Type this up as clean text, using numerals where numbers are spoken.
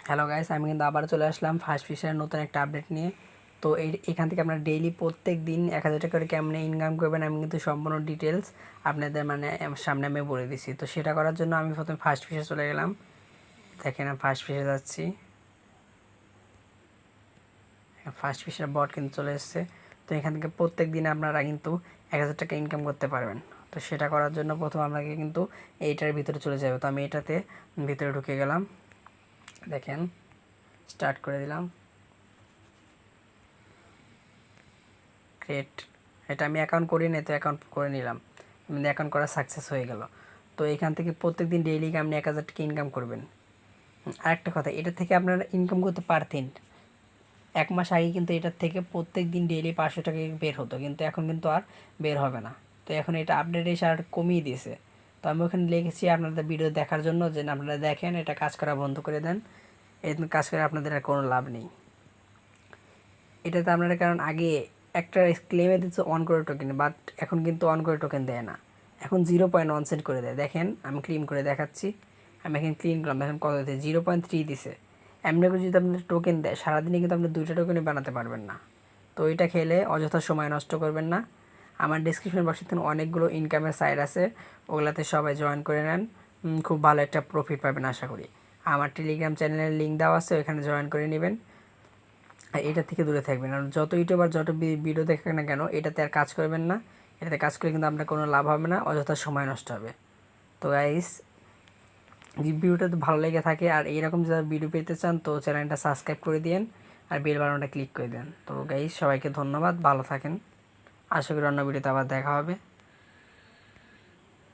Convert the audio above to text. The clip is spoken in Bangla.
হ্যালো গাইস, আমি কিন্তু আবার চলে আসলাম ফার্স্ট ফিশের নতুন একটা আপডেট নিয়ে। তো এখান থেকে আপনারা ডেইলি প্রত্যেক দিন 1000 টাকা করে কেমনে ইনকাম করবেন আমি কিন্তু সম্পূর্ণ ডিটেলস আপনাদের সামনে আমি বলে দিছি। তো সেটা করার জন্য আমি প্রথমে ফার্স্ট ফিশে চলে গেলাম। দেখেন আমি ফার্স্ট ফিশে যাচ্ছি। ফার্স্ট ফিশের বট কিন্তু চলে এসছে। তো এখান থেকে প্রত্যেক দিন আপনারা কিন্তু 1000 টাকা ইনকাম করতে পারবেন। তো সেটা করার জন্য প্রথম আপনাকে কিন্তু এইটার ভিতরে চলে যাবে। তো আমি এটাতে ভিতরে ঢুকে গেলাম। দেখেন স্টার্ট করে দিলাম। ক্রিয়েট, এটা আমি অ্যাকাউন্ট করি না, তো অ্যাকাউন্ট করে নিলাম। অ্যাকাউন্ট করা সাকসেস হয়ে গেল। তো এখান থেকে প্রত্যেকদিন ডেইলি আপনি 1000 টাকা ইনকাম করবেন। আরেকটা কথা, এটা থেকে আপনারা ইনকাম করতে পারতেন 1 মাস আগে, কিন্তু এটার থেকে প্রত্যেক দিন ডেইলি 500 টাকা বের হতো, কিন্তু এখন কিন্তু আর বের হবে না। তো এখন এটা আপডেট এসে আর কমিয়ে দিয়েছে। তো আমি ওখানে লিখেছি আপনাদের ভিডিও দেখার জন্য, যে আপনারা দেখেন, এটা কাজ করা বন্ধ করে দেন। এই কাজ করে আপনাদের আর কোনো লাভ নেই এটাতে আপনারা। কারণ আগে একটা ক্লেমে দিচ্ছে অন করে টোকেন, বাট এখন কিন্তু অন করে টোকেন দেয় না, এখন 0.1 সেন্ট করে দেয়। দেখেন আমি ক্লিন করে দেখাচ্ছি। আমি এখন ক্লিন করলাম, এখন কত দিতে 0.3 দিছে। এমনি করে যদি আপনার টোকেন দেয় সারাদিনে, কিন্তু আপনি 2টা টোকেনই বানাতে পারবেন না। তো এটা খেলে অযথা সময় নষ্ট করবেন না। আমার ডিসক্রিপশন বক্সে থেকে অনেকগুলো ইনকামের সাইট আছে, ওগুলাতে সবাই জয়েন করে নেন। খুব ভালো একটা প্রফিট পাবেন আশা করি। আমার টেলিগ্রাম চ্যানেলের লিঙ্ক দেওয়া আছে, ওইখানে জয়েন করে নেবেন। আর এটা থেকে দূরে থাকবেন। আর যত ইউটিউবার যত ভিডিও দেখেন না কেন, এটাতে আর কাজ করবেন না। এটাতে কাজ করে কিন্তু আপনার কোনো লাভ হবে না, অযথা সময় নষ্ট হবে। তো গাইস, ভিডিওটা তো ভালো লেগে থাকে আর এইরকম যারা ভিডিও পেতে চান, তো চ্যানেলটা সাবস্ক্রাইব করে দিন আর বেল বাটনটা ক্লিক করে দেন। তো গাইস, সবাইকে ধন্যবাদ, ভালো থাকেন। আশা করি অন্য ভিডিওতে আবার দেখা হবে।